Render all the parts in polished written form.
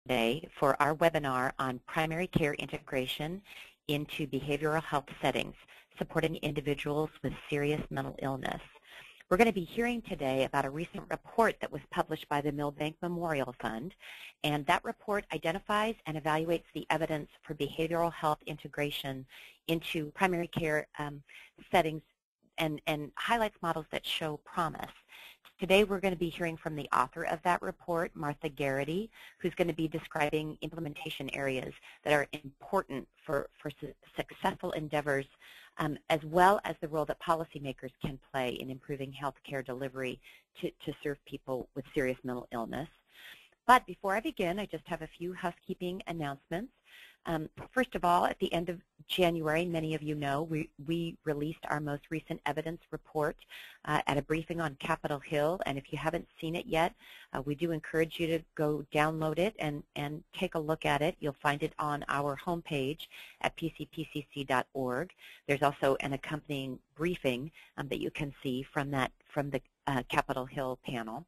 today for our webinar on primary care integration into behavioral health settings, supporting individuals with serious mental illness. We're going to be hearing today about a recent report that was published by the Milbank Memorial Fund, and that report identifies and evaluates the evidence for behavioral health integration into primary care settings and highlights models that show promise. Today we're going to be hearing from the author of that report, Martha Gerrity, who's going to be describing implementation areas that are important for successful endeavors, as well as the role that policymakers can play in improving healthcare delivery to serve people with serious mental illness. But before I begin, I just have a few housekeeping announcements. First of all, at the end of January, many of you know, we released our most recent evidence report at a briefing on Capitol Hill, and if you haven't seen it yet, we do encourage you to go download it and take a look at it. You'll find it on our homepage at PCPCC.org. There's also an accompanying briefing that you can see from the Capitol Hill panel.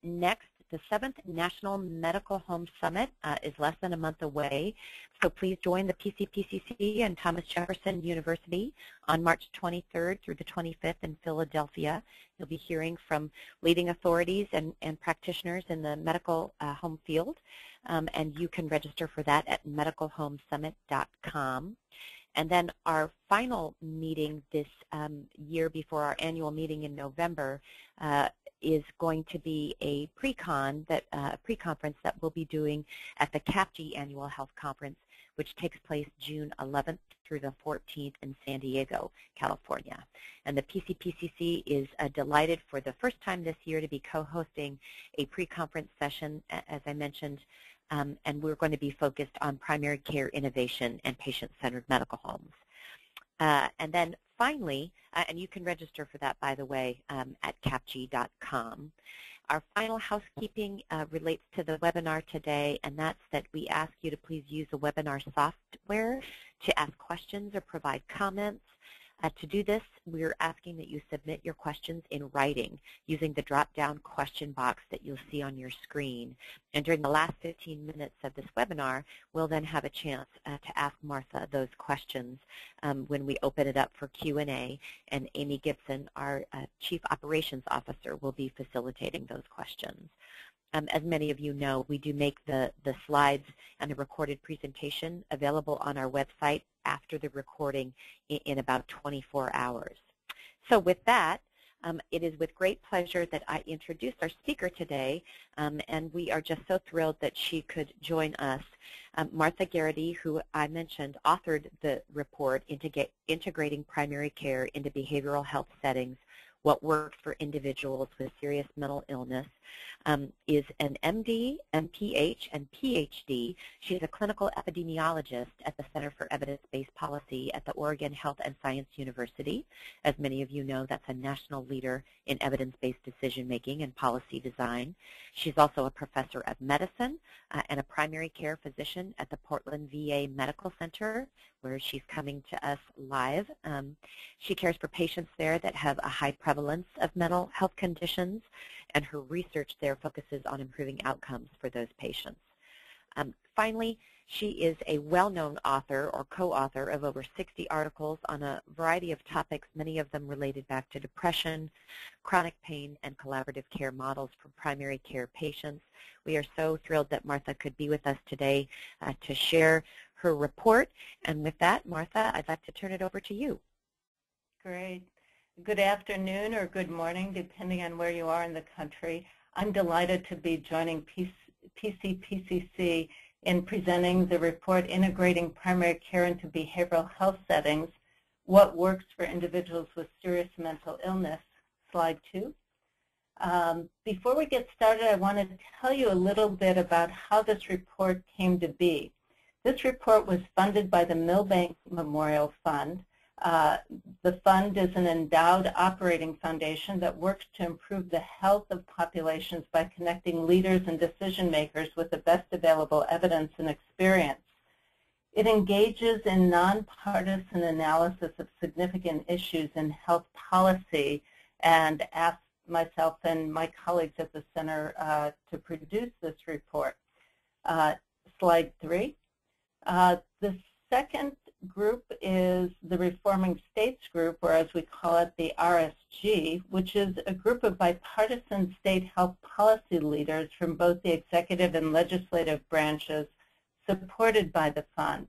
Next, the 7th National Medical Home Summit is less than a month away, so please join the PCPCC and Thomas Jefferson University on March 23rd through the 25th in Philadelphia. You'll be hearing from leading authorities and practitioners in the medical home field, and you can register for that at medicalhomesummit.com. And then our final meeting this year before our annual meeting in November is going to be a pre-conference that we'll be doing at the CAPG Annual Health Conference, which takes place June 11th through the 14th in San Diego, California. And the PCPCC is delighted for the first time this year to be co-hosting a pre-conference session, as I mentioned, and we're going to be focused on primary care innovation and patient-centered medical homes. And then finally, and you can register for that, by the way, at capg.com. Our final housekeeping relates to the webinar today, and that's that we ask you to please use the webinar software to ask questions or provide comments. To do this, we're asking that you submit your questions in writing using the drop-down question box that you'll see on your screen. And during the last 15 minutes of this webinar, we'll then have a chance to ask Martha those questions when we open it up for Q&A, and Amy Gibson, our Chief Operations Officer, will be facilitating those questions. As many of you know, we do make the slides and the recorded presentation available on our website after the recording in about 24 hours. So with that, it is with great pleasure that I introduce our speaker today, and we are just so thrilled that she could join us. Martha Gerrity, who I mentioned, authored the report, Integrating Primary Care into Behavioral Health Settings, What Works for Individuals with Serious Mental Illness, is an MD, MPH, and PhD. She's a clinical epidemiologist at the Center for Evidence-Based Policy at the Oregon Health and Science University. As many of you know, that's a national leader in evidence-based decision-making and policy design. She's also a professor of medicine and a primary care physician at the Portland VA Medical Center, where she's coming to us live. She cares for patients there that have a high prevalence of mental health conditions, and her research there focuses on improving outcomes for those patients. Finally, she is a well-known author or co-author of over 60 articles on a variety of topics, many of them related back to depression, chronic pain, and collaborative care models for primary care patients. We are so thrilled that Martha could be with us today to share her report. And with that, Martha, I'd like to turn it over to you. Great. Good afternoon or good morning, depending on where you are in the country. I'm delighted to be joining PCPCC in presenting the report, Integrating Primary Care into Behavioral Health Settings, What Works for Individuals with Serious Mental Illness, slide 2. Before we get started, I want to tell you a little bit about how this report came to be. This report was funded by the Milbank Memorial Fund. The fund is an endowed operating foundation that works to improve the health of populations by connecting leaders and decision makers with the best available evidence and experience. It engages in nonpartisan analysis of significant issues in health policy and asks myself and my colleagues at the center to produce this report. Slide 3. The second group is the Reforming States Group, or as we call it, the RSG, which is a group of bipartisan state health policy leaders from both the executive and legislative branches supported by the fund.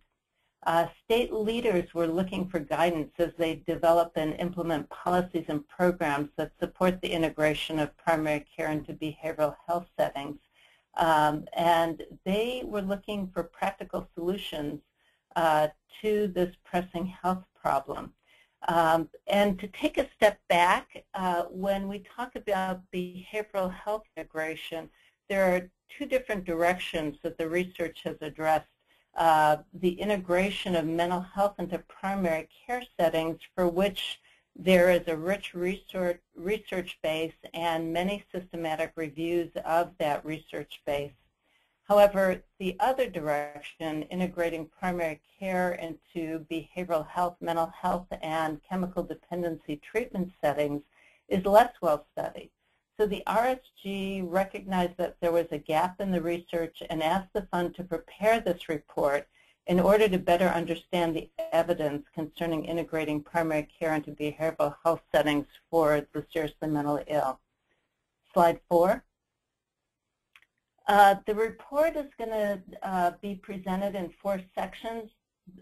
State leaders were looking for guidance as they develop and implement policies and programs that support the integration of primary care into behavioral health settings. And they were looking for practical solutions to this pressing health problem. And to take a step back, when we talk about behavioral health integration, there are two different directions that the research has addressed. The integration of mental health into primary care settings, for which there is a rich research base and many systematic reviews of that research base. However, the other direction, integrating primary care into behavioral health, mental health, and chemical dependency treatment settings, is less well studied. So the RSG recognized that there was a gap in the research and asked the fund to prepare this report in order to better understand the evidence concerning integrating primary care into behavioral health settings for the seriously mentally ill. Slide 4. The report is going to be presented in 4 sections.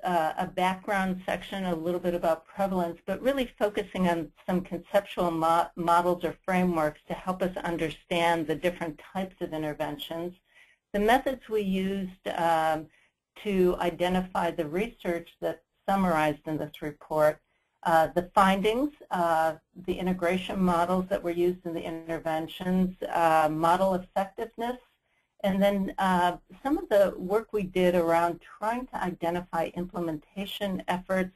A background section, a little bit about prevalence, but really focusing on some conceptual models or frameworks to help us understand the different types of interventions, the methods we used to identify the research that's summarized in this report, the findings, the integration models that were used in the interventions, model effectiveness, and then some of the work we did around trying to identify implementation efforts,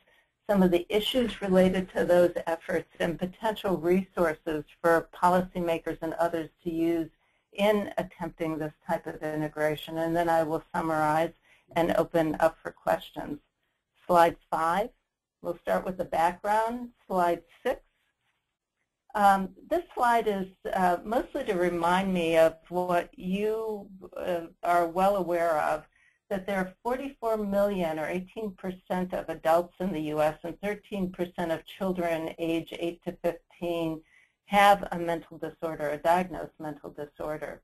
some of the issues related to those efforts, and potential resources for policymakers and others to use in attempting this type of integration. And then I will summarize and open up for questions. Slide 5. We'll start with the background. Slide 6. This slide is mostly to remind me of what you are well aware of, that there are 44 million, or 18% of adults in the U.S. and 13% of children age 8 to 15 have a mental disorder, a diagnosed mental disorder.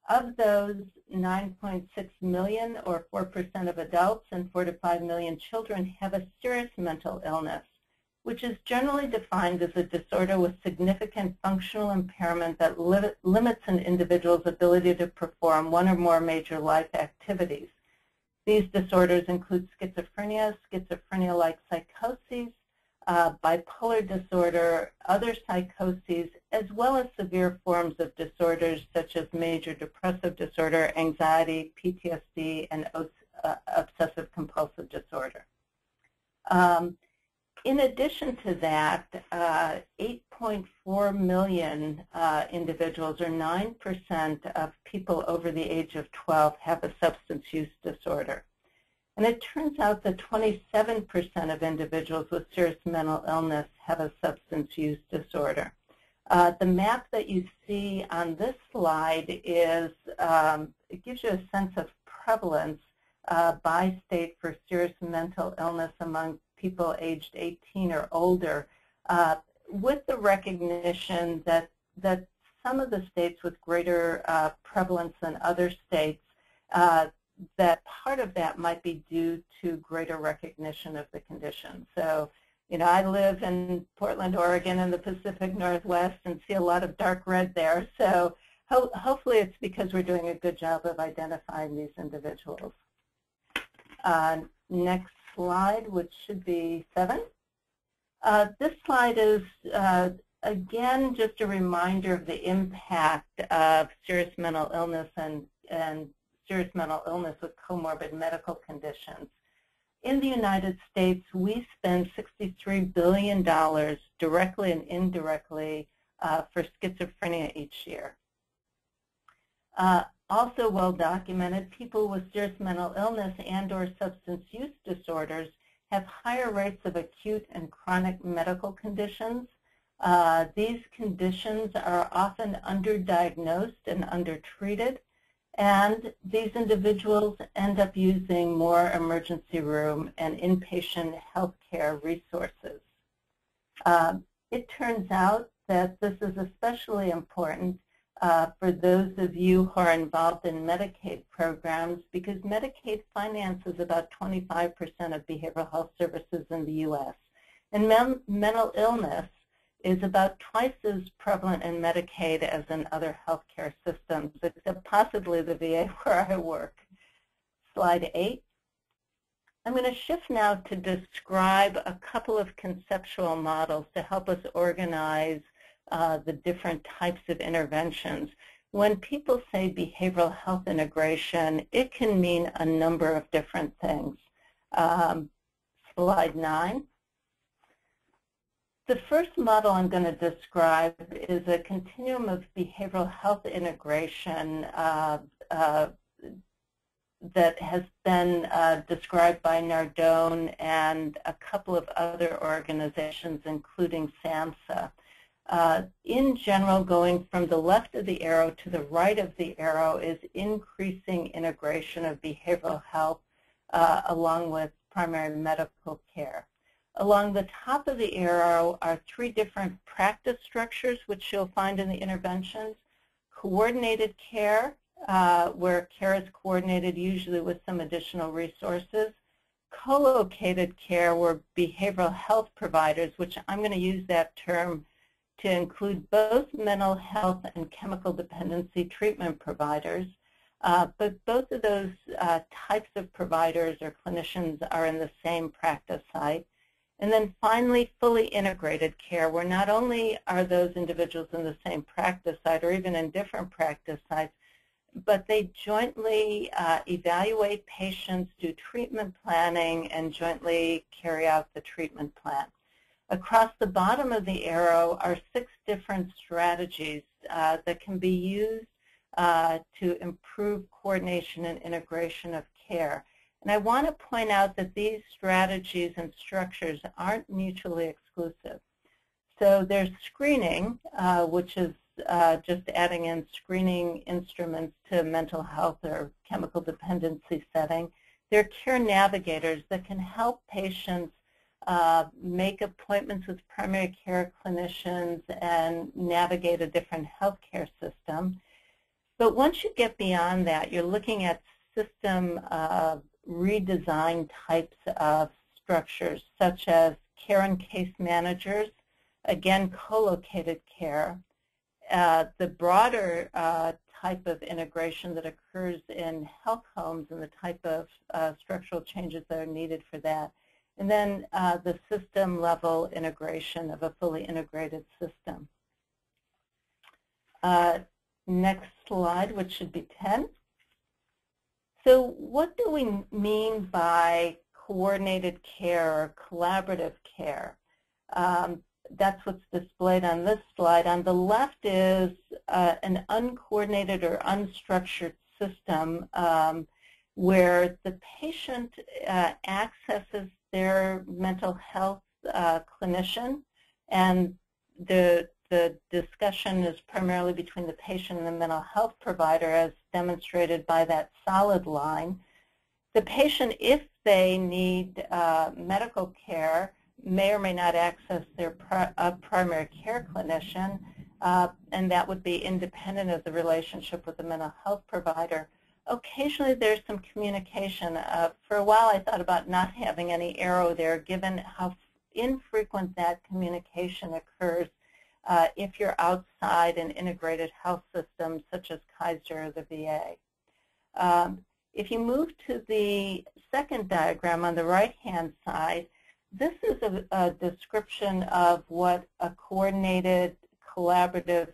Of those, 9.6 million, or 4% of adults, and 4 to 5 million children have a serious mental illness, which is generally defined as a disorder with significant functional impairment that limits an individual's ability to perform one or more major life activities. These disorders include schizophrenia, schizophrenia-like psychoses, bipolar disorder, other psychoses, as well as severe forms of disorders such as major depressive disorder, anxiety, PTSD, and obsessive-compulsive disorder. In addition to that, 8.4 million individuals, or 9% of people over the age of 12, have a substance use disorder. And it turns out that 27% of individuals with serious mental illness have a substance use disorder. The map that you see on this slide is, it gives you a sense of prevalence by state for serious mental illness among people aged 18 or older, with the recognition that some of the states with greater prevalence than other states, that part of that might be due to greater recognition of the condition. So, you know, I live in Portland, Oregon in the Pacific Northwest and see a lot of dark red there. So hopefully it's because we're doing a good job of identifying these individuals. Next slide, which should be 7. This slide is, again, just a reminder of the impact of serious mental illness and serious mental illness with comorbid medical conditions. In the United States, we spend $63 billion directly and indirectly for schizophrenia each year. Also well documented, people with serious mental illness and or substance use disorders have higher rates of acute and chronic medical conditions. These conditions are often underdiagnosed and undertreated, And these individuals end up using more emergency room and inpatient healthcare resources. It turns out that this is especially important for those of you who are involved in Medicaid programs, because Medicaid finances about 25% of behavioral health services in the U.S. And mental illness is about twice as prevalent in Medicaid as in other healthcare systems, except possibly the VA where I work. Slide 8. I'm going to shift now to describe a couple of conceptual models to help us organize the different types of interventions. When people say behavioral health integration, it can mean a number of different things. Slide 9. The first model I'm going to describe is a continuum of behavioral health integration that has been described by Nardone and a couple of other organizations, including SAMHSA. In general, going from the left of the arrow to the right of the arrow is increasing integration of behavioral health along with primary medical care. Along the top of the arrow are 3 different practice structures, which you'll find in the interventions. Coordinated care, where care is coordinated usually with some additional resources. Co-located care, where behavioral health providers, which I'm going to use that term to include both mental health and chemical dependency treatment providers, but both of those types of providers or clinicians are in the same practice site. And then finally, fully integrated care, where not only are those individuals in the same practice site or even in different practice sites, but they jointly evaluate patients, do treatment planning, and jointly carry out the treatment plan. Across the bottom of the arrow are 6 different strategies that can be used to improve coordination and integration of care. And I want to point out that these strategies and structures aren't mutually exclusive. So there's screening, which is just adding in screening instruments to mental health or chemical dependency setting. There are care navigators that can help patients make appointments with primary care clinicians and navigate a different healthcare system. But once you get beyond that, you're looking at system redesign types of structures, such as care and case managers, again, co-located care. The broader type of integration that occurs in health homes and the type of structural changes that are needed for that. And then the system-level integration of a fully integrated system. Next slide, which should be 10. So what do we mean by coordinated care or collaborative care? That's what's displayed on this slide. On the left is an uncoordinated or unstructured system where the patient accesses their mental health clinician, and the discussion is primarily between the patient and the mental health provider, as demonstrated by that solid line. The patient, if they need medical care, may or may not access their primary care clinician, and that would be independent of the relationship with the mental health provider. Occasionally there's some communication. For a while I thought about not having any arrow there, given how infrequent that communication occurs if you're outside an integrated health system such as Kaiser or the VA. If you move to the second diagram on the right-hand side, this is a description of what a coordinated, collaborative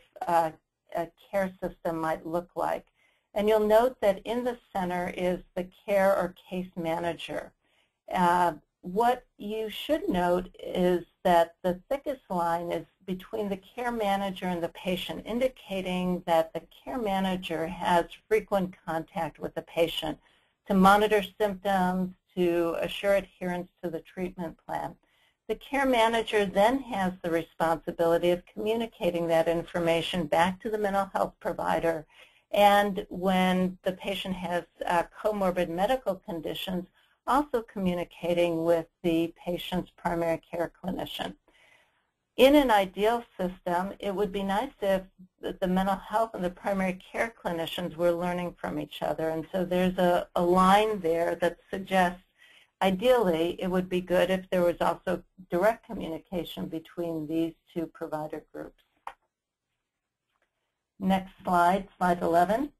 care system might look like. And you'll note that in the center is the care or case manager. What you should note is that the thickest line is between the care manager and the patient, indicating that the care manager has frequent contact with the patient to monitor symptoms, to assure adherence to the treatment plan. The care manager then has the responsibility of communicating that information back to the mental health provider And when the patient has comorbid medical conditions, also communicating with the patient's primary care clinician. In an ideal system, it would be nice if the mental health and the primary care clinicians were learning from each other. And so there's a line there that suggests, ideally, it would be good if there was also direct communication between these two provider groups. Next slide, slide 11.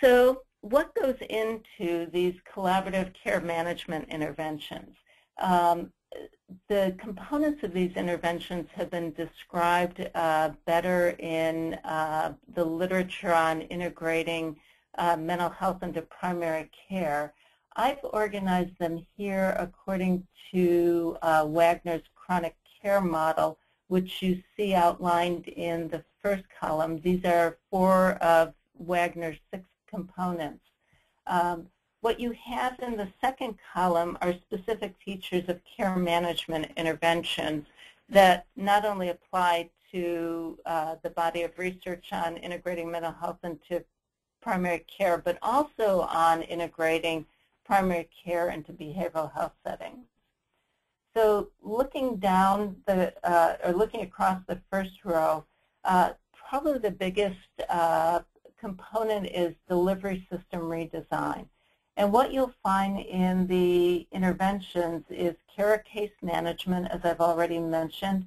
So what goes into these collaborative care management interventions? The components of these interventions have been described better in the literature on integrating mental health into primary care. I've organized them here according to Wagner's chronic care model, which you see outlined in the first column. These are 4 of Wagner's 6 components. What you have in the second column are specific features of care management interventions that not only apply to the body of research on integrating mental health into primary care, but also on integrating primary care into behavioral health settings. So looking down or looking across the first row, probably the biggest component is delivery system redesign. And what you'll find in the interventions is care case management, as I've already mentioned.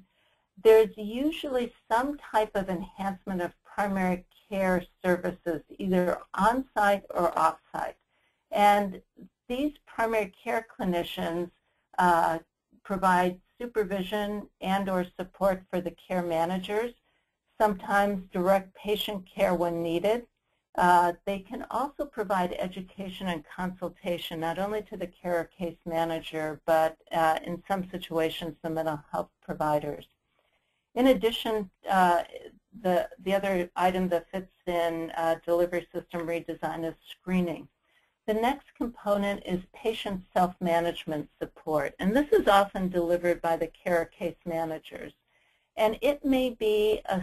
There's usually some type of enhancement of primary care services, either on-site or off-site. And these primary care clinicians provide supervision and or support for the care managers, sometimes direct patient care when needed. They can also provide education and consultation, not only to the care or case manager, but in some situations, the mental health providers. In addition, the other item that fits in delivery system redesign is screening. The next component is patient self-management support, and this is often delivered by the care or case managers. And it may be a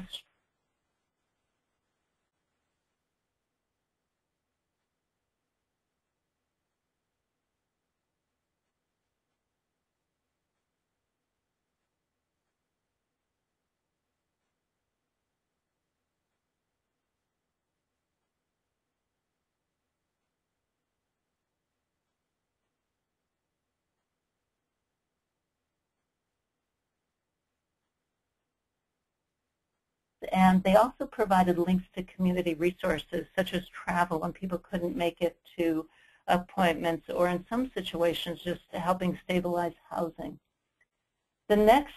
and they also provided links to community resources such as travel when people couldn't make it to appointments, or in some situations just helping stabilize housing. The next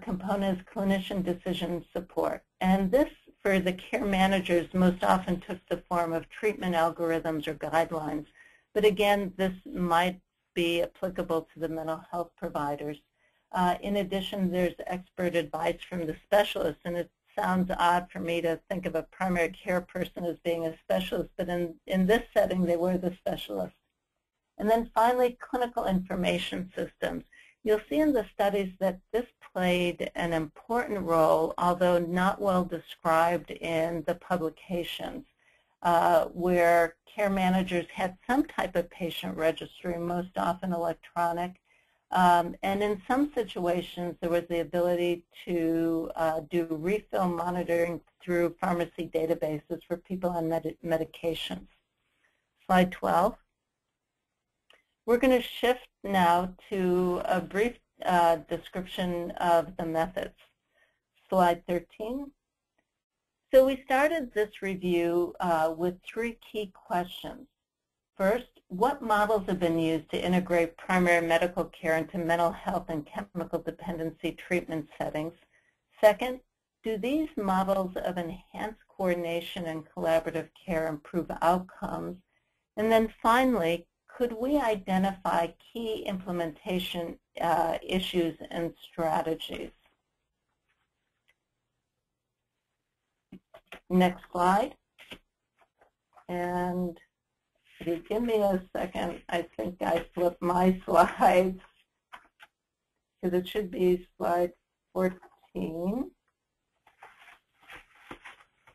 component is clinician decision support, and this for the care managers most often took the form of treatment algorithms or guidelines, but again this might be applicable to the mental health providers. In addition, there's expert advice from the specialists, and it sounds odd for me to think of a primary care person as being a specialist, but in this setting they were the specialist. And then finally, clinical information systems. You'll see in the studies that this played an important role, although not well described in the publications, where care managers had some type of patient registry, most often electronic. And in some situations, there was the ability to do refill monitoring through pharmacy databases for people on medications. Slide 12. We're going to shift now to a brief description of the methods. Slide 13. So we started this review with 3 key questions. First, what models have been used to integrate primary medical care into mental health and chemical dependency treatment settings? Second, do these models of enhanced coordination and collaborative care improve outcomes? And then finally, could we identify key implementation issues and strategies? Next slide. And if you give me a second, I think I flipped my slides, because it should be slide 14.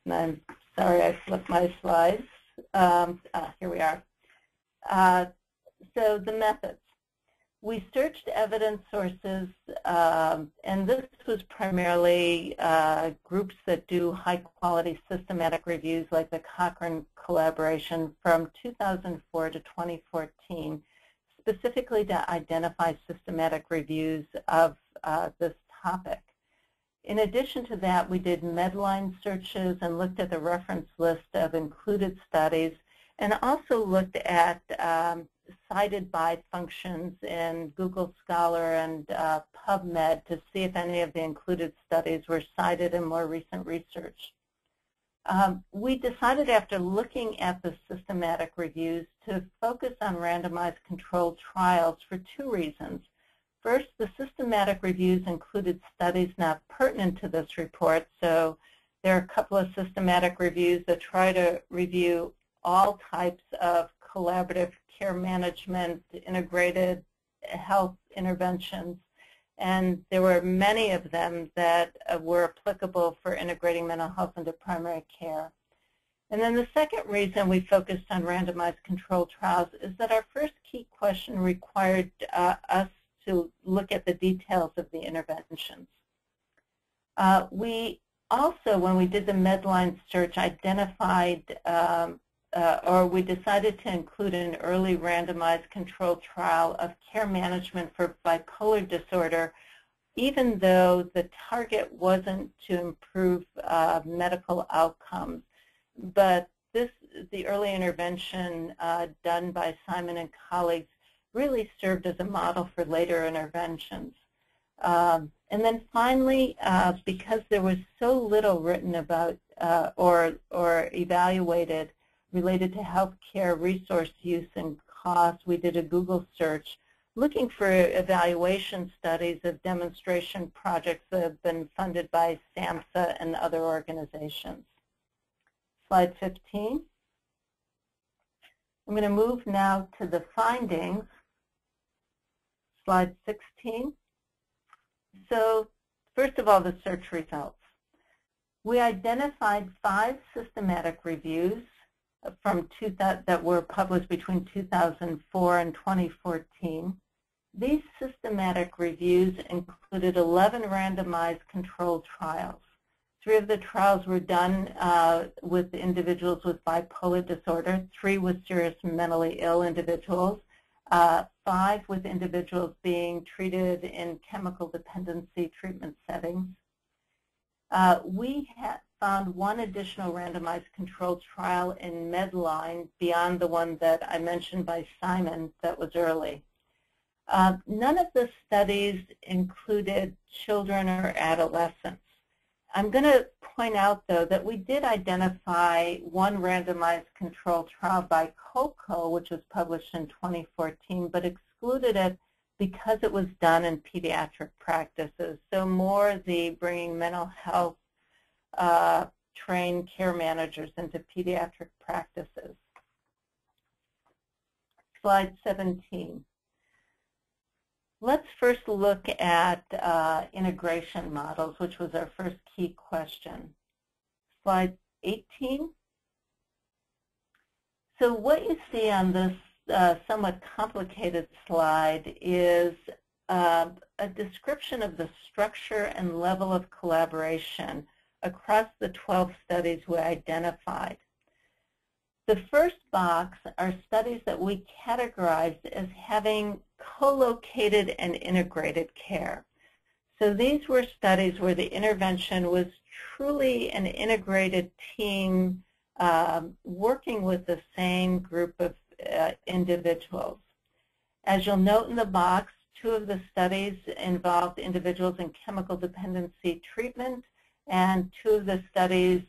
And I'm sorry, I flipped my slides. Here we are. So the methods. We searched evidence sources, and this was primarily groups that do high-quality systematic reviews like the Cochrane collaboration from 2004 to 2014, specifically to identify systematic reviews of this topic. In addition to that, we did Medline searches and looked at the reference list of included studies, and also looked at cited by functions in Google Scholar and PubMed to see if any of the included studies were cited in more recent research. We decided after looking at the systematic reviews to focus on randomized controlled trials for two reasons. First, the systematic reviews included studies not pertinent to this report, so there are a couple of systematic reviews that try to review all types of collaborative care management, integrated health interventions, and there were many of them that were applicable for integrating mental health into primary care. And then the second reason we focused on randomized controlled trials is that our first key question required us to look at the details of the interventions. We also, when we did the Medline search, identified or we decided to include an early randomized controlled trial of care management for bipolar disorder, even though the target wasn't to improve medical outcomes. But the early intervention done by Simon and colleagues really served as a model for later interventions. And then finally, because there was so little written about or evaluated related to healthcare resource use and cost, we did a Google search looking for evaluation studies of demonstration projects that have been funded by SAMHSA and other organizations. Slide 15. I'm going to move now to the findings. Slide 16. So first of all, the search results. We identified 5 systematic reviews that were published between 2004 and 2014. These systematic reviews included 11 randomized controlled trials. 3 of the trials were done with individuals with bipolar disorder, 3 with serious mentally ill individuals, 5 with individuals being treated in chemical dependency treatment settings. We found 1 additional randomized controlled trial in Medline beyond the one that I mentioned by Simon that was early. None of the studies included children or adolescents. I'm going to point out, though, that we did identify 1 randomized controlled trial by COCO, which was published in 2014, but excluded it because it was done in pediatric practices. So more the bringing mental health trained care managers into pediatric practices. Slide 17. Let's first look at integration models, which was our first key question. Slide 18. So what you see on this somewhat complicated slide is a description of the structure and level of collaboration across the 12 studies we identified. The first box are studies that we categorized as having co-located and integrated care. So these were studies where the intervention was truly an integrated team working with the same group of individuals. As you'll note in the box, 2 of the studies involved individuals in chemical dependency treatment, and 2 of the studies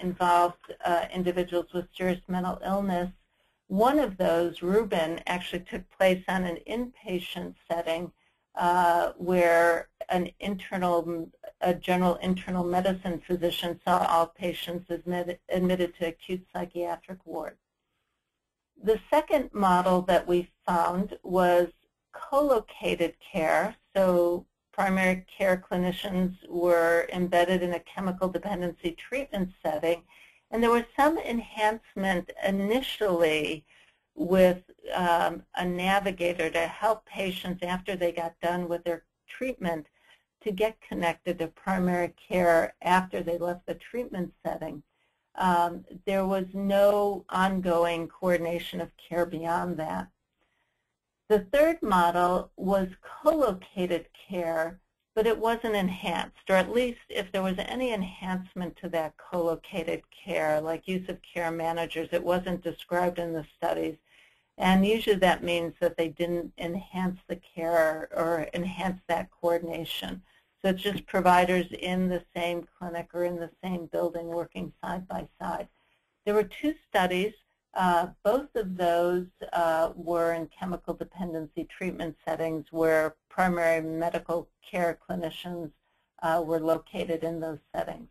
involved individuals with serious mental illness. One of those, Reuben, actually took place on an inpatient setting where a general internal medicine physician saw all patients admitted to acute psychiatric ward. The second model that we found was co-located care. So primary care clinicians were embedded in a chemical dependency treatment setting, and And there was some enhancement initially with a navigator to help patients after they got done with their treatment to get connected to primary care after they left the treatment setting. There was no ongoing coordination of care beyond that. The third model was co-located care, but it wasn't enhanced, or at least if there was any enhancement to that co-located care, like use of care managers, it wasn't described in the studies. And usually that means that they didn't enhance the care or enhance that coordination. So it's just providers in the same clinic or in the same building working side by side. There were two studies. Both of those were in chemical dependency treatment settings where primary medical care clinicians were located in those settings.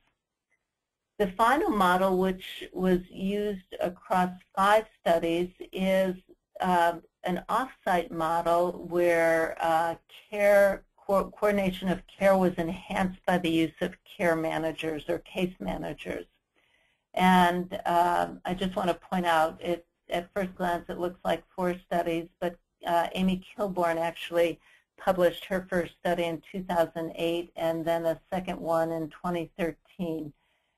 The final model, which was used across 5 studies, is an off-site model where coordination of care was enhanced by the use of care managers or case managers. And I just want to point out, at first glance it looks like 4 studies, but Amy Kilborn actually published her first study in 2008 and then a second one in 2013.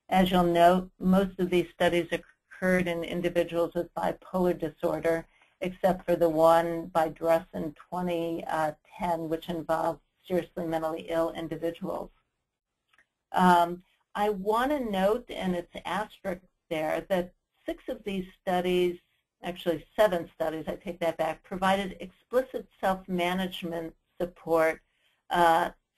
As you'll note, most of these studies occurred in individuals with bipolar disorder, except for the one by Dress in 2010, which involved seriously mentally ill individuals. I want to note, and it's asterisk there, that 6 of these studies, actually 7 studies, I take that back, provided explicit self-management support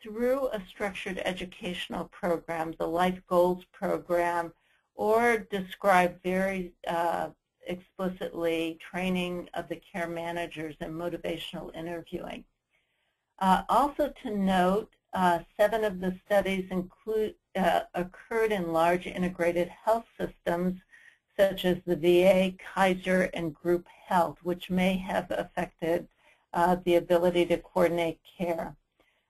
through a structured educational program, the Life Goals program, or describe very explicitly training of the care managers and motivational interviewing. Also to note, 7 of the studies occurred in large integrated health systems such as the VA, Kaiser, and Group Health, which may have affected the ability to coordinate care.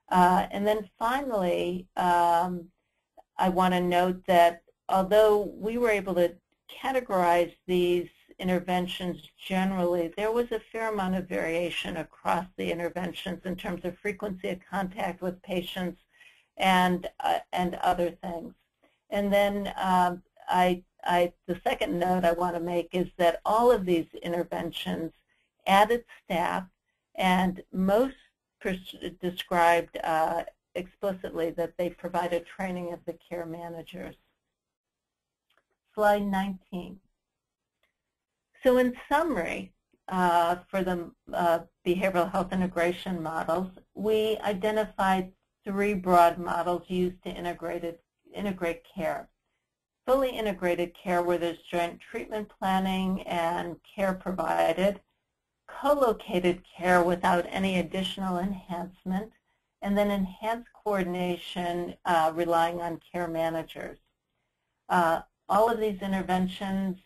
And then finally, I want to note that although we were able to categorize these interventions generally, there was a fair amount of variation across the interventions in terms of frequency of contact with patients and other things. And then the second note I want to make is that all of these interventions added staff, and most described explicitly that they provided training of the care managers. Slide 19. So in summary, for the behavioral health integration models, we identified 3 broad models used to integrate care. Fully integrated care, where there's joint treatment planning and care provided, co-located care without any additional enhancement, and then enhanced coordination relying on care managers. All of these interventions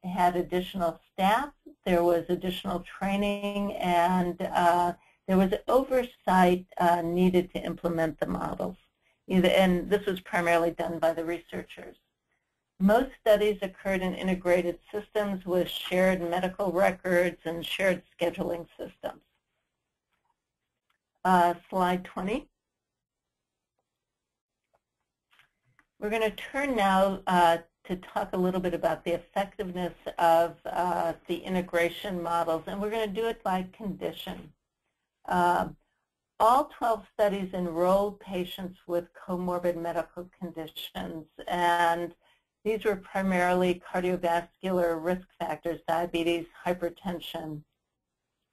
had additional staff, there was additional training, and there was oversight needed to implement the models. And this was primarily done by the researchers. Most studies occurred in integrated systems with shared medical records and shared scheduling systems. Slide 20. We're going to turn now to talk a little bit about the effectiveness of the integration models, and we're going to do it by condition. All 12 studies enrolled patients with comorbid medical conditions, and these were primarily cardiovascular risk factors, diabetes, hypertension,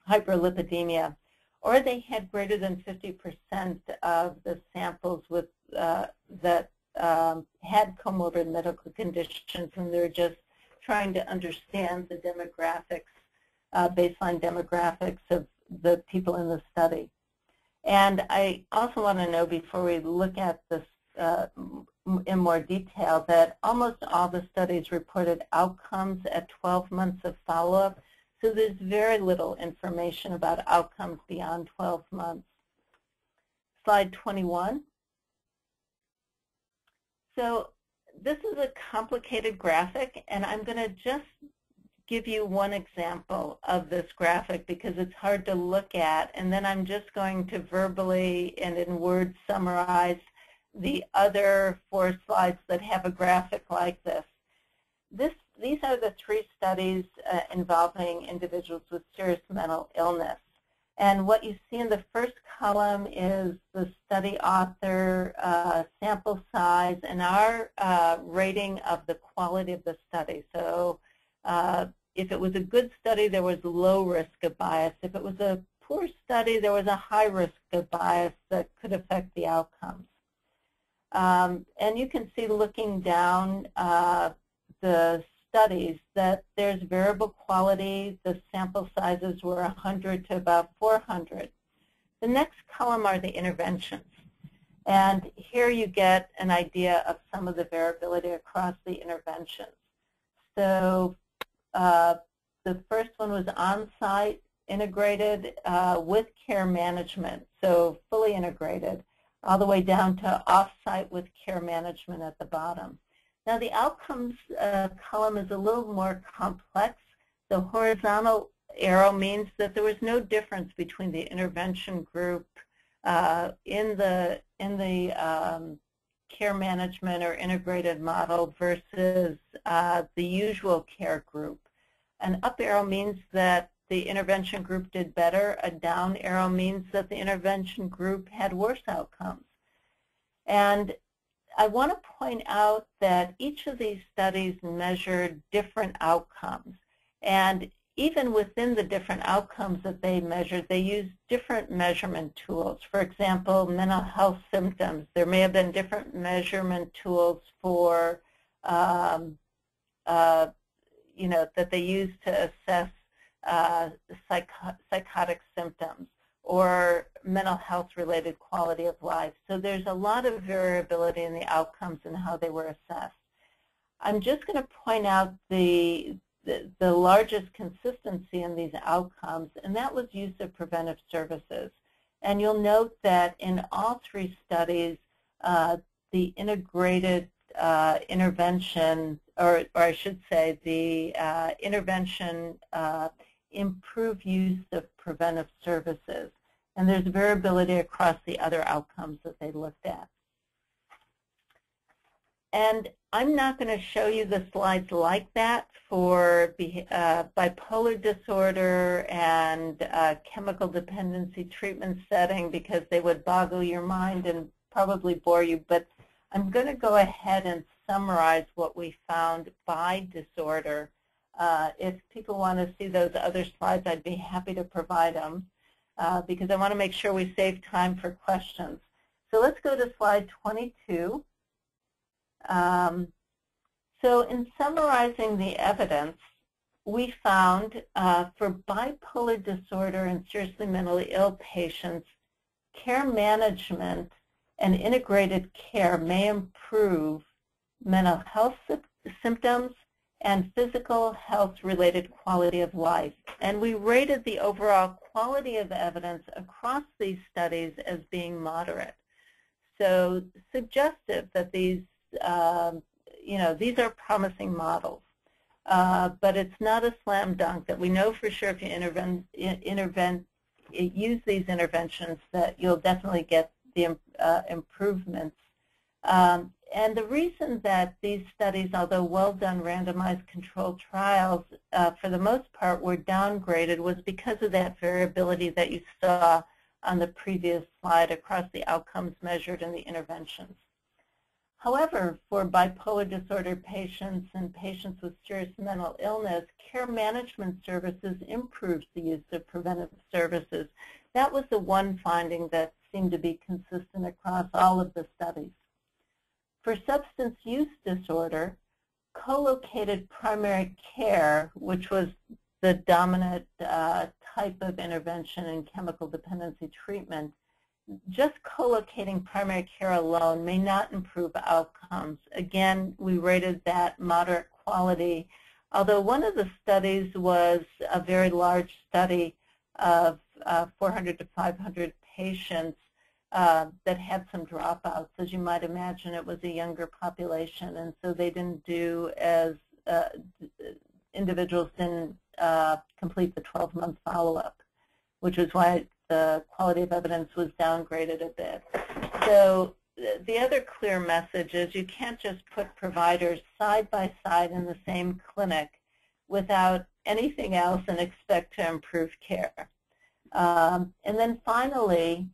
hyperlipidemia, or they had greater than 50% of the samples with, that had comorbid medical conditions, and they're just trying to understand the demographics, baseline demographics of the people in the study. And I also want to know, before we look at this in more detail, that almost all the studies reported outcomes at 12 months of follow-up, so there's very little information about outcomes beyond 12 months. Slide 21. So this is a complicated graphic, and I'm going to just give you one example of this graphic because it's hard to look at, and then I'm just going to verbally and in words summarize the other 4 slides that have a graphic like this. These are the 3 studies involving individuals with serious mental illness. And what you see in the first column is the study author, sample size, and our rating of the quality of the study. So if it was a good study, there was low risk of bias. If it was a poor study, there was a high risk of bias that could affect the outcomes. And you can see looking down the studies that there's variable quality. The sample sizes were 100 to about 400. The next column are the interventions. And here you get an idea of some of the variability across the interventions. So the first one was on-site integrated with care management, so fully integrated, all the way down to off-site with care management at the bottom. Now the outcomes column is a little more complex. The horizontal arrow means that there was no difference between the intervention group in the care management or integrated model versus the usual care group. An up arrow means that the intervention group did better. A down arrow means that the intervention group had worse outcomes. And I want to point out that each of these studies measured different outcomes. And even within the different outcomes that they measured, they used different measurement tools. For example, mental health symptoms. There may have been different measurement tools for, that they used to assess psychotic symptoms or mental health-related quality of life. So there's a lot of variability in the outcomes and how they were assessed. I'm just going to point out the largest consistency in these outcomes, and that was use of preventive services. And you'll note that in all 3 studies, the integrated intervention, or I should say the intervention improve use of preventive services. And there's variability across the other outcomes that they looked at. And I'm not going to show you the slides like that for bipolar disorder and chemical dependency treatment setting because they would boggle your mind and probably bore you. But I'm going to go ahead and summarize what we found by disorder. If people want to see those other slides, I'd be happy to provide them because I want to make sure we save time for questions. So let's go to slide 22. So in summarizing the evidence, we found for bipolar disorder and seriously mentally ill patients, care management and integrated care may improve mental health symptoms and physical health-related quality of life. And we rated the overall quality of evidence across these studies as being moderate. So suggestive that these, these are promising models. But it's not a slam dunk that we know for sure if you use these interventions that you'll definitely get the improvements. And the reason that these studies, although well-done randomized controlled trials, for the most part were downgraded was because of that variability that you saw on the previous slide across the outcomes measured in the interventions. However, for bipolar disorder patients and patients with serious mental illness, care management services improves the use of preventive services. That was the one finding that seemed to be consistent across all of the studies. For substance use disorder, co-located primary care, which was the dominant type of intervention in chemical dependency treatment, just co-locating primary care alone may not improve outcomes. Again, we rated that moderate quality, although one of the studies was a very large study of 400 to 500 patients that had some dropouts. As you might imagine, it was a younger population, and so they didn't do as, individuals didn't complete the 12-month follow-up, which is why the quality of evidence was downgraded a bit. So the other clear message is you can't just put providers side by side in the same clinic without anything else and expect to improve care. And then finally,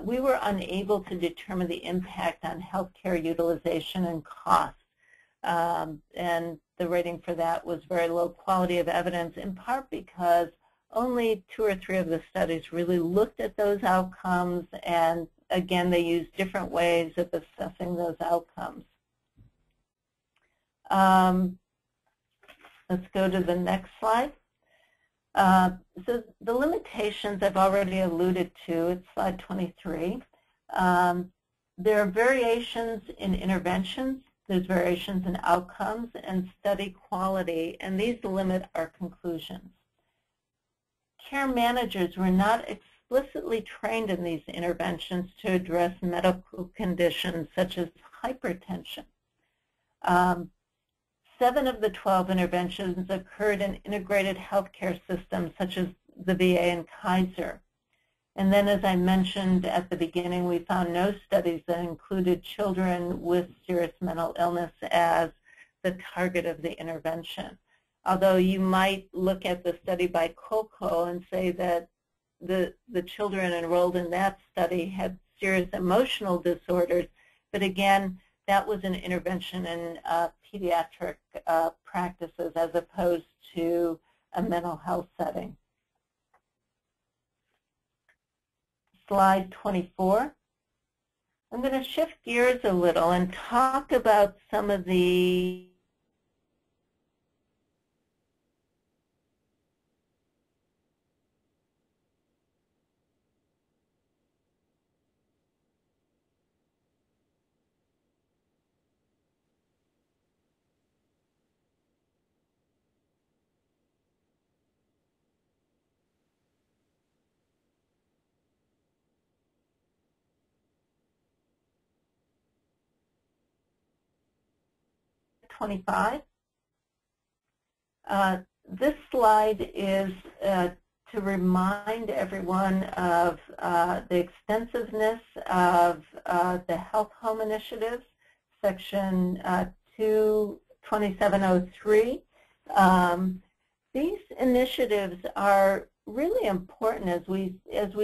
we were unable to determine the impact on healthcare utilization and cost. And the rating for that was very low quality of evidence, in part because only 2 or 3 of the studies really looked at those outcomes, and again, they used different ways of assessing those outcomes. Let's go to the next slide. So the limitations I've already alluded to, it's slide 23. There are variations in interventions, there's variations in outcomes and study quality, and these limit our conclusions. Care managers were not explicitly trained in these interventions to address medical conditions such as hypertension. 7 of the 12 interventions occurred in integrated healthcare systems such as the VA and Kaiser. And then, as I mentioned at the beginning, we found no studies that included children with serious mental illness as the target of the intervention. Although you might look at the study by COCO and say that the children enrolled in that study had serious emotional disorders, but again, that was an intervention in pediatric practices as opposed to a mental health setting. Slide 24. I'm going to shift gears a little and talk about some of the This slide is to remind everyone of the extensiveness of the Health Home Initiatives, Section 2703. These initiatives are really important as we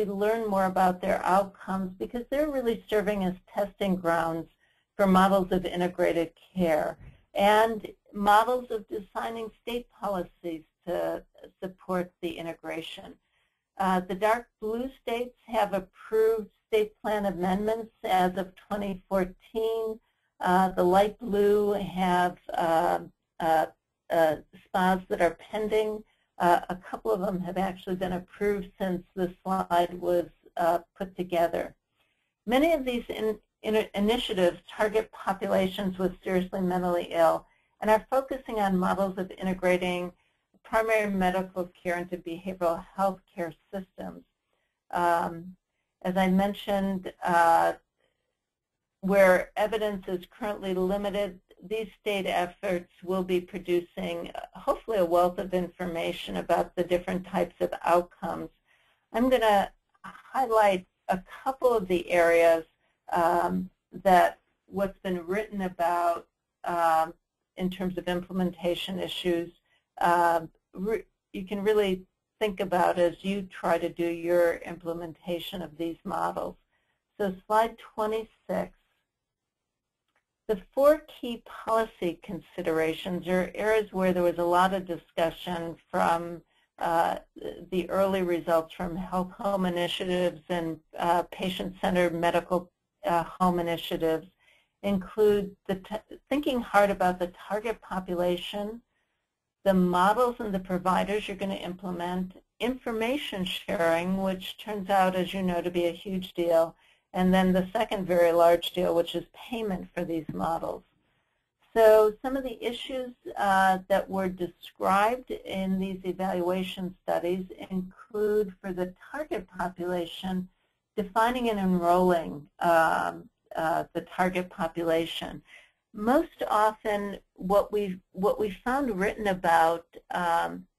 learn more about their outcomes, because they're really serving as testing grounds for models of integrated care and models of designing state policies to support the integration. The dark blue states have approved state plan amendments as of 2014. The light blue have SPAs that are pending. A couple of them have actually been approved since the slide was put together. Many of these initiatives target populations with seriously mentally ill and are focusing on models of integrating primary medical care into behavioral health care systems. As I mentioned, where evidence is currently limited, these state efforts will be producing hopefully a wealth of information about the different types of outcomes. I'm going to highlight a couple of the areas that what's been written about in terms of implementation issues. You can really think about as you try to do your implementation of these models. So slide 26. The 4 key policy considerations are areas where there was a lot of discussion from the early results from health home initiatives and patient-centered medical home initiatives, include thinking hard about the target population, the models and the providers you're going to implement, information sharing, which turns out, as you know, to be a huge deal, and then the second very large deal, which is payment for these models. So some of the issues that were described in these evaluation studies include, for the target population, defining and enrolling the target population. Most often, what we found written about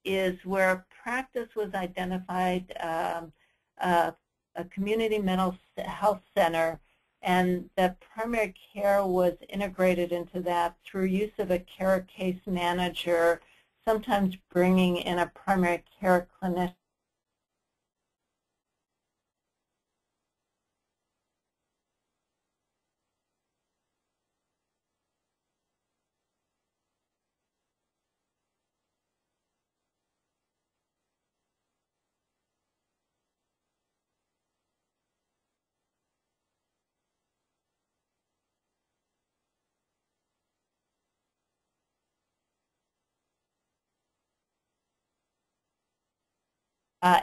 is where a practice was identified, a community mental health center, and that primary care was integrated into that through use of a care case manager, sometimes bringing in a primary care clinician.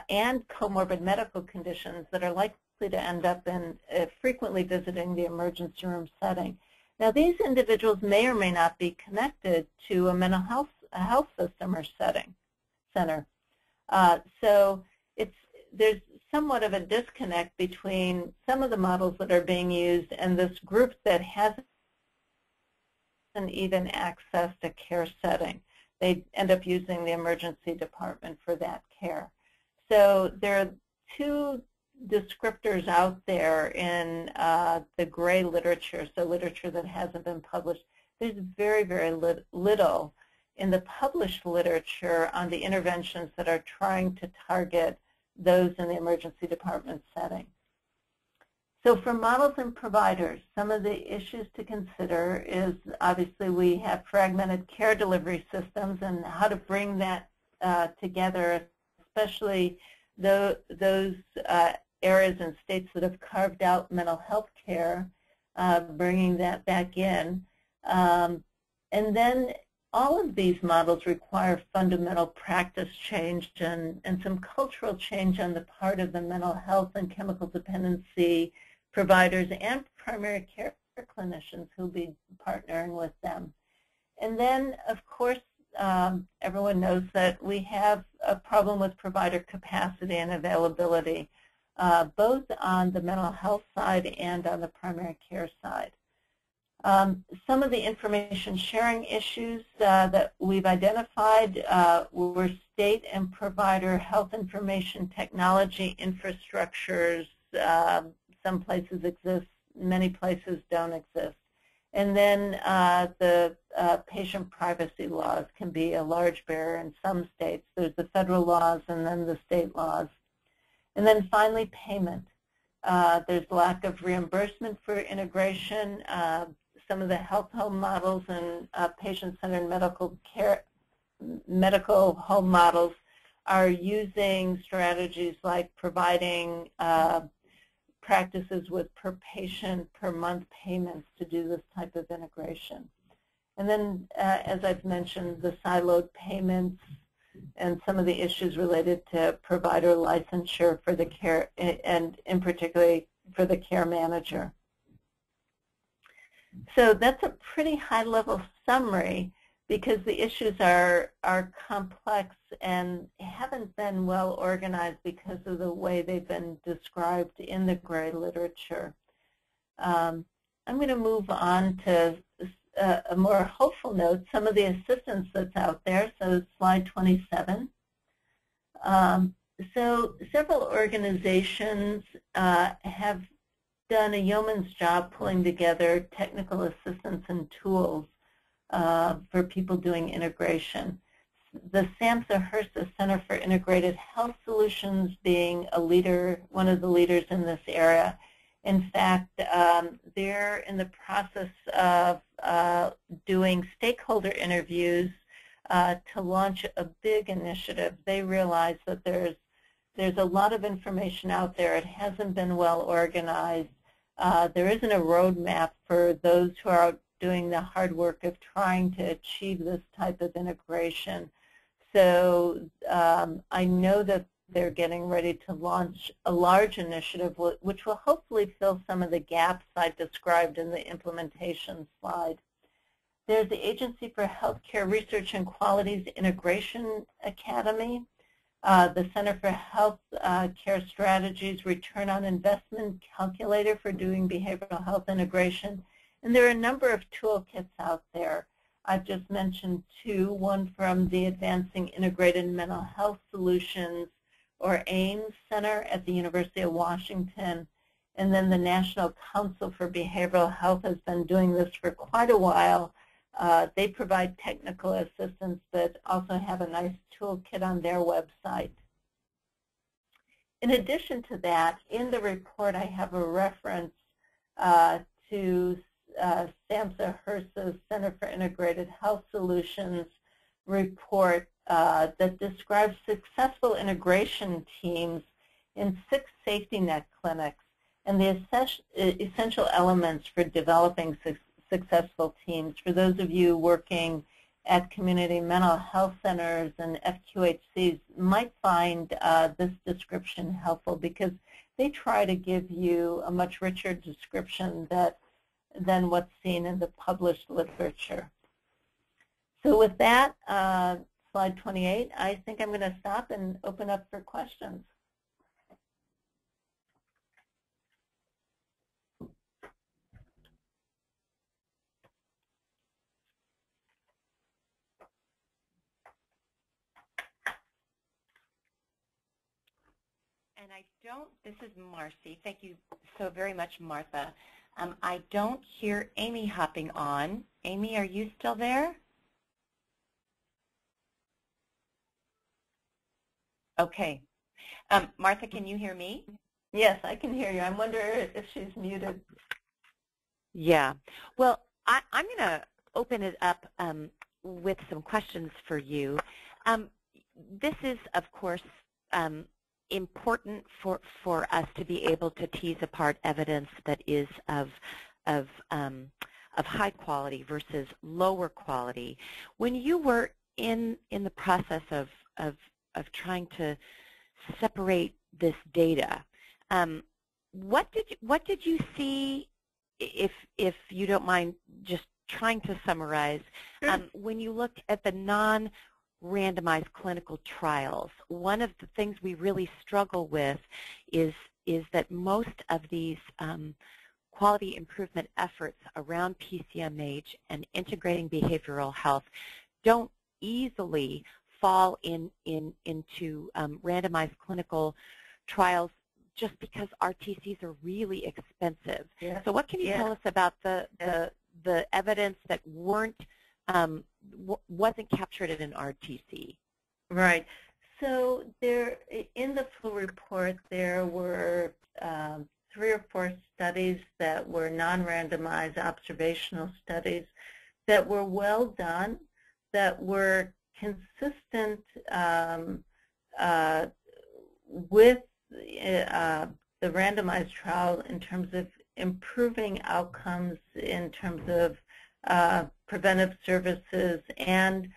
And comorbid medical conditions that are likely to end up in frequently visiting the emergency room setting. Now, these individuals may or may not be connected to a mental health system or center. So there's somewhat of a disconnect between some of the models that are being used and this group that hasn't even accessed a care setting. They end up using the emergency department for that care. So there are two descriptors out there in the gray literature, so literature that hasn't been published. There's very, very little in the published literature on the interventions that are trying to target those in the emergency department setting. So for models and providers, some of the issues to consider is obviously we have fragmented care delivery systems and how to bring that together, especially those areas and states that have carved out mental health care, bringing that back in. And then all of these models require fundamental practice change and some cultural change on the part of the mental health and chemical dependency providers and primary care clinicians who will be partnering with them. And then, of course, everyone knows that we have a problem with provider capacity and availability, both on the mental health side and on the primary care side. Some of the information sharing issues that we've identified were state and provider health information technology infrastructures. Some places exist, many places don't exist. And then the patient privacy laws can be a large barrier in some states. There's the federal laws and then the state laws. And then finally, payment. There's lack of reimbursement for integration. Some of the health home models and patient-centered medical home models are using strategies like providing practices with per patient, per month payments to do this type of integration. And then, as I've mentioned, the siloed payments and some of the issues related to provider licensure for the care, and in particular for the care manager. So that's a pretty high-level summary because the issues are complex and haven't been well organized because of the way they've been described in the gray literature. I'm going to move on to a more hopeful note, some of the assistance that's out there, so slide 27. So several organizations have done a yeoman's job pulling together technical assistance and tools for people doing integration. The SAMHSA HRSA Center for Integrated Health Solutions being a leader, one of the leaders in this area. In fact, they're in the process of doing stakeholder interviews to launch a big initiative. They realize that there's a lot of information out there. It hasn't been well organized. There isn't a roadmap for those who are doing the hard work of trying to achieve this type of integration. So I know that they're getting ready to launch a large initiative which will hopefully fill some of the gaps I described in the implementation slide. There's the Agency for Healthcare Research and Quality's Integration Academy. the Center for Health Care Strategies Return on Investment Calculator for doing behavioral health integration. And there are a number of toolkits out there. I've just mentioned two, one from the Advancing Integrated Mental Health Solutions, or AIMS Center at the University of Washington, and then the National Council for Behavioral Health has been doing this for quite a while. They provide technical assistance, but also have a nice toolkit on their website. In addition to that, in the report I have a reference to SAMHSA HRSA's Center for Integrated Health Solutions report that describes successful integration teams in 6 safety net clinics and the essential elements for developing successful teams. For those of you working at community mental health centers and FQHCs might find this description helpful because they try to give you a much richer description than what's seen in the published literature. So with that, slide 28, I think I'm going to stop and open up for questions. And I don't, this is Marcy. Thank you so very much, Martha. I don't hear Amy hopping on. Amy, are you still there? Okay. Martha, can you hear me? Yes, I can hear you. I wonder if she's muted. Yeah. Well, I'm going to open it up with some questions for you. This is, of course, important for us to be able to tease apart evidence that is of high quality versus lower quality. When you were in the process of trying to separate this data, what did you see, if you don't mind just trying to summarize, when you looked at the non-randomized clinical trials? One of the things we really struggle with is that most of these quality improvement efforts around PCMH and integrating behavioral health don't easily fall into randomized clinical trials just because RTCs are really expensive. Yes. So what can you tell us about the evidence that wasn't captured in an RTC? Right. So there, in the full report, there were 3 or 4 studies that were non-randomized observational studies that were well done, that were consistent with the randomized trial in terms of improving outcomes, in terms of preventive services, and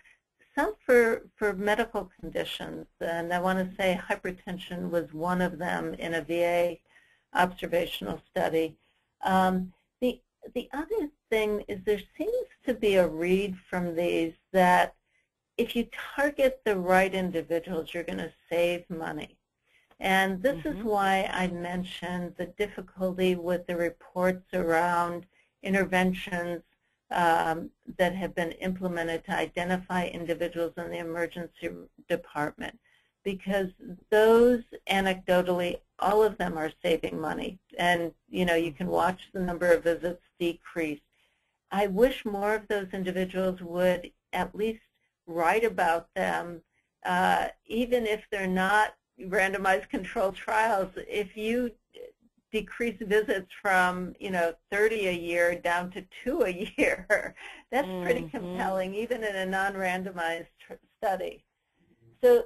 some for medical conditions. And I want to say hypertension was one of them in a VA observational study. The other thing is there seems to be a read from these that if you target the right individuals, you're going to save money. And this is why I mentioned the difficulty with the reports around interventions that have been implemented to identify individuals in the emergency department, because those, anecdotally, all of them are saving money. And you can watch the number of visits decrease. I wish more of those individuals would at least write about them, even if they're not randomized controlled trials. If you decrease visits from 30 a year down to 2 a year, that's pretty compelling, even in a non-randomized study. So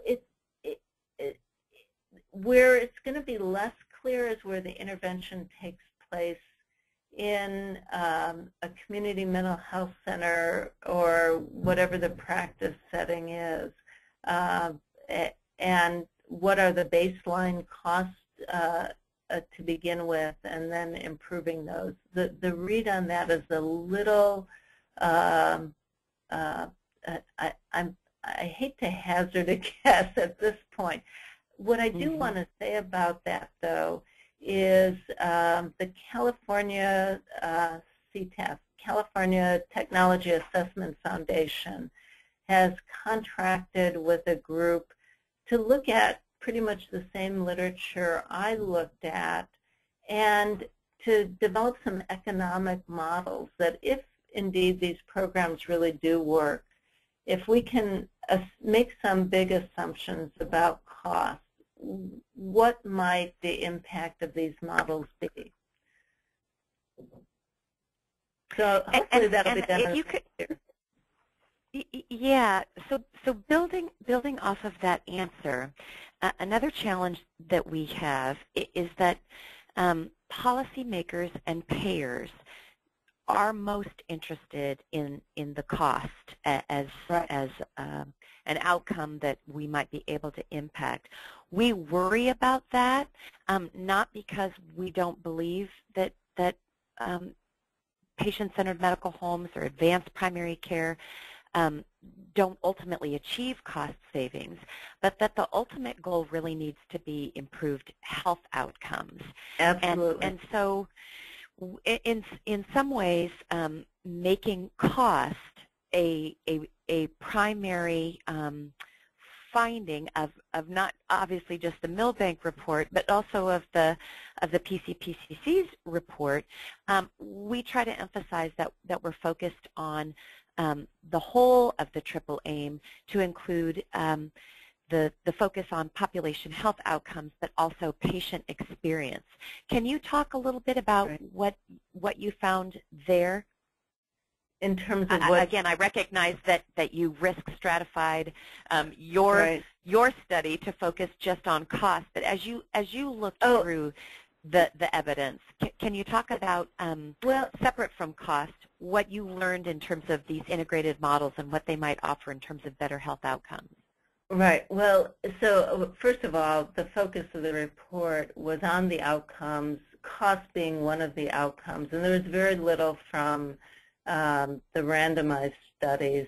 where it's going to be less clear is where the intervention takes place in a community mental health center or whatever the practice setting is, and what are the baseline costs to begin with, and then improving those. The read on that is a little, I'm I hate to hazard a guess at this point. What I do want to say about that, though, is the California CTAF, California Technology Assessment Foundation, has contracted with a group to look at pretty much the same literature I looked at and to develop some economic models that if indeed these programs really do work, if we can make some big assumptions about cost, what might the impact of these models be? So hopefully that'll be done. Yeah, so building off of that answer, another challenge that we have is that policymakers and payers are most interested in the cost as an outcome that we might be able to impact. We worry about that, not because we don't believe that patient-centered medical homes or advanced primary care don't ultimately achieve cost savings, but that the ultimate goal really needs to be improved health outcomes. Absolutely. And so in some ways, making cost a primary finding of not obviously just the Milbank report, but also of the PCPCC's report, we try to emphasize that we're focused on the whole of the triple aim to include the focus on population health outcomes, but also patient experience. Can you talk a little bit about what you found there? In terms of what? Again, I recognize that you risk stratified your study to focus just on cost, but as you looked through the evidence, can you talk about, well, separate from cost, what you learned in terms of these integrated models and what they might offer in terms of better health outcomes? Right. Well, so first of all, the focus of the report was on the outcomes, cost being one of the outcomes, and there was very little from the randomized studies.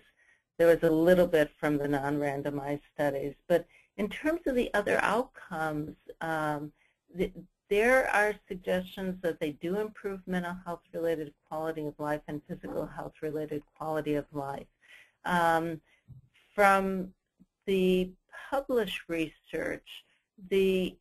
There was a little bit from the non-randomized studies. But in terms of the other outcomes, there are suggestions that they do improve mental health-related quality of life and physical health-related quality of life. From the published research, the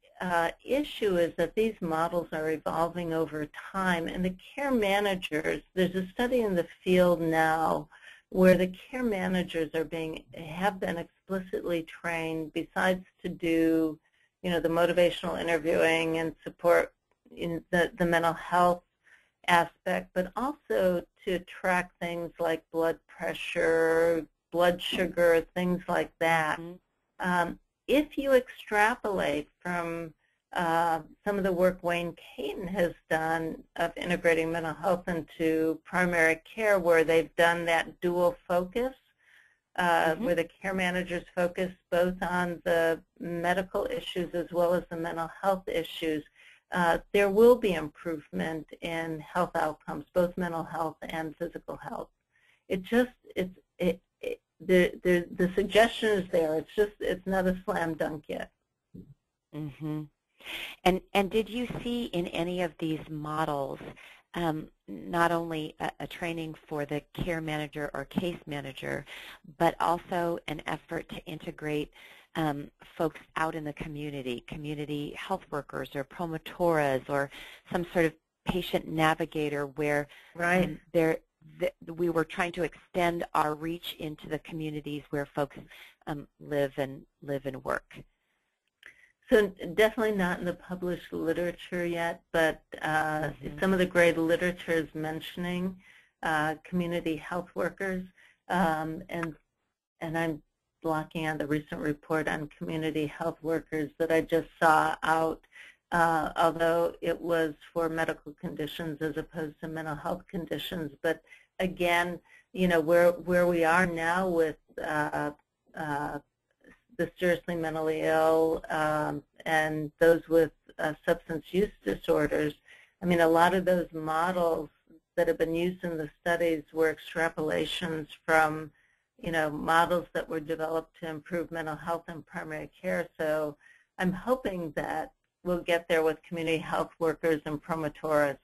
issue is that these models are evolving over time, and the care managers, there's a study in the field now where the care managers have been explicitly trained, besides to do, the motivational interviewing and support in the mental health aspect, but also to track things like blood pressure, blood sugar, things like that. If you extrapolate from some of the work Wayne Caton has done of integrating mental health into primary care, where they've done that dual focus, where the care managers focus both on the medical issues as well as the mental health issues, there will be improvement in health outcomes, both mental health and physical health. The suggestion is there. It's not a slam dunk yet. And did you see in any of these models not only a training for the care manager or case manager, but also an effort to integrate folks out in the community health workers or promotoras or some sort of patient navigator where we were trying to extend our reach into the communities where folks live and work? So definitely not in the published literature yet, but some of the great literature is mentioning community health workers, and I'm blocking on the recent report on community health workers that I just saw out, although it was for medical conditions as opposed to mental health conditions. But again, where we are now with the seriously mentally ill and those with substance use disorders, I mean, a lot of those models that have been used in the studies were extrapolations from, models that were developed to improve mental health in primary care. So I'm hoping that we'll get there with community health workers and promotores.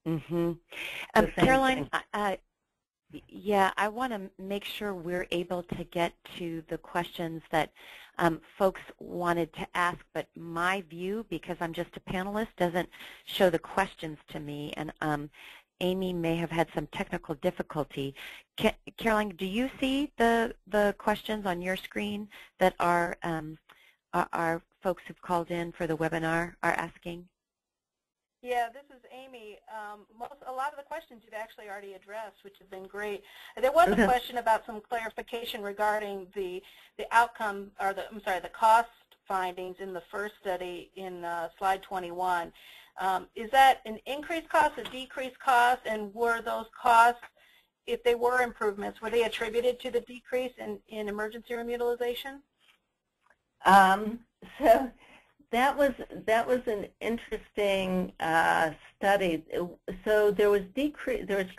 Mm-hmm. Caroline, yeah, I want to make sure we're able to get to the questions that folks wanted to ask, but my view, because I'm just a panelist, doesn't show the questions to me, and Amy may have had some technical difficulty. Caroline, do you see the questions on your screen that our folks who've called in for the webinar are asking? Yeah, this is Amy. A lot of the questions you've actually already addressed, which have been great. There was a question about some clarification regarding the outcome, or the cost findings in the first study in slide 21. Is that an increased cost, a decreased cost, and were those costs, if they were improvements, were they attributed to the decrease in emergency room utilization? So that was an interesting study. So there was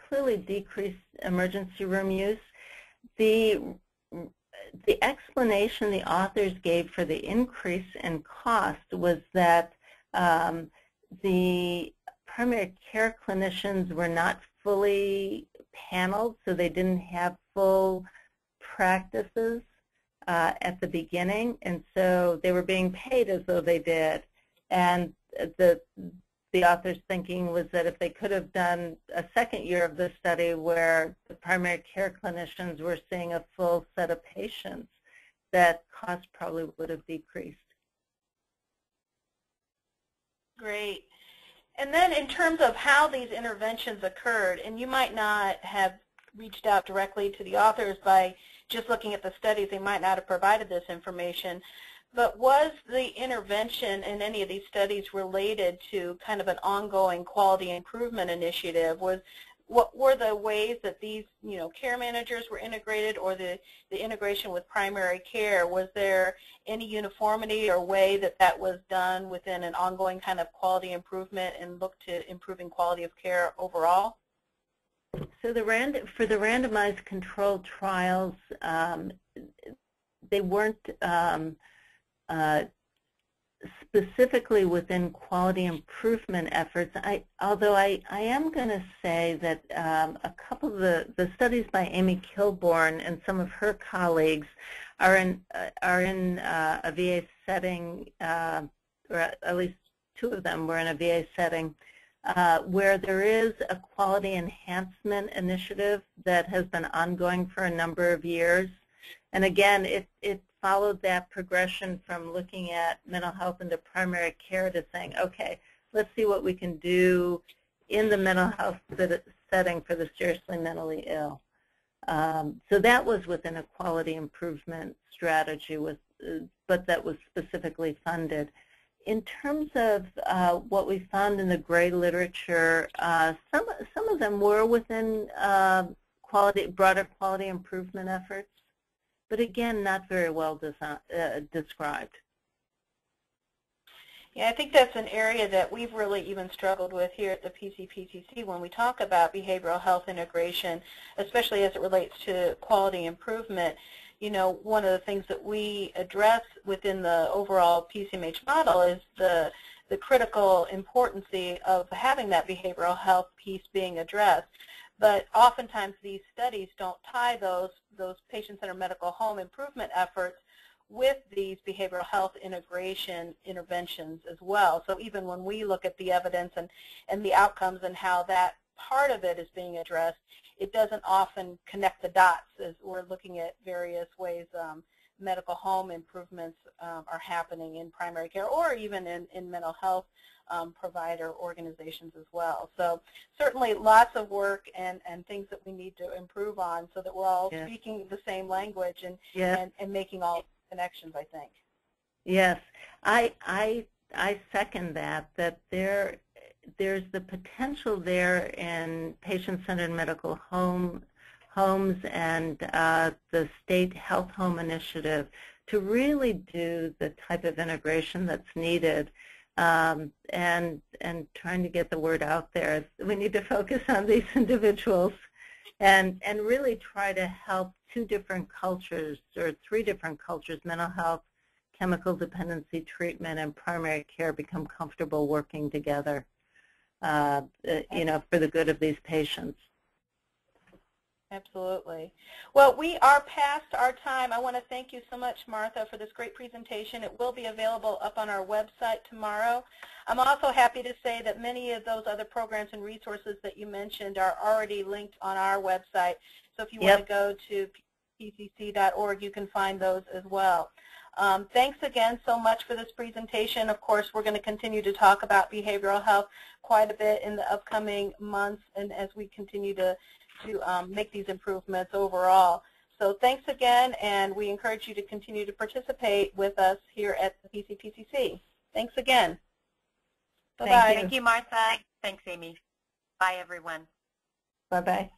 clearly decreased emergency room use. The explanation the authors gave for the increase in cost was that the primary care clinicians were not fully paneled, so they didn't have full practices at the beginning, and so they were being paid as though they did. And the author's thinking was that if they could have done a second year of the study where the primary care clinicians were seeing a full set of patients, that cost probably would have decreased. Great. And then in terms of how these interventions occurred, and you might not have reached out directly to the authors by just looking at the studies, they might not have provided this information, but was the intervention in any of these studies related to kind of an ongoing quality improvement initiative? What were the ways that these care managers were integrated, or the integration with primary care? Was there any uniformity or way that was done within an ongoing kind of quality improvement and look to improving quality of care overall? So for the randomized controlled trials, they weren't specifically within quality improvement efforts. Although I am going to say that a couple of the studies by Amy Kilborn and some of her colleagues are in a VA setting, or at least two of them were in a VA setting, where there is a quality enhancement initiative that has been ongoing for a number of years. And again, it followed that progression from looking at mental health into primary care to saying, okay, let's see what we can do in the mental health setting for the seriously mentally ill. So that was within a quality improvement strategy, but that was specifically funded. In terms of what we found in the gray literature, some of them were within broader quality improvement efforts, but again, not very well described. Yeah, I think that's an area that we've really even struggled with here at the PCPCC when we talk about behavioral health integration, especially as it relates to quality improvement. One of the things that we address within the overall PCMH model is the critical importance of having that behavioral health piece being addressed. But oftentimes these studies don't tie those patient-centered medical home improvement efforts with these behavioral health integration interventions as well. So even when we look at the evidence and the outcomes and how that part of it is being addressed, it doesn't often connect the dots as we're looking at various ways medical home improvements are happening in primary care or even in mental health provider organizations as well. So certainly lots of work and things that we need to improve on so that we're all speaking the same language and making all connections, I think. Yes, I second that there's the potential there in patient-centered medical homes and the state health home initiative to really do the type of integration that's needed and trying to get the word out there. We need to focus on these individuals and really try to help 2 different cultures or 3 different cultures, mental health, chemical dependency treatment, and primary care, become comfortable working together, you know, for the good of these patients. Absolutely. Well, we are past our time. I want to thank you so much, Martha, for this great presentation. It will be available up on our website tomorrow. I'm also happy to say that many of those other programs and resources that you mentioned are already linked on our website. So if you want to go to pcc.org, you can find those as well. Thanks again so much for this presentation. Of course, we're going to continue to talk about behavioral health quite a bit in the upcoming months and as we continue to make these improvements overall. So thanks again, and we encourage you to continue to participate with us here at the PCPCC. Thanks again. Bye-bye. Thank you, Martha. Thanks, Amy. Bye, everyone. Bye-bye.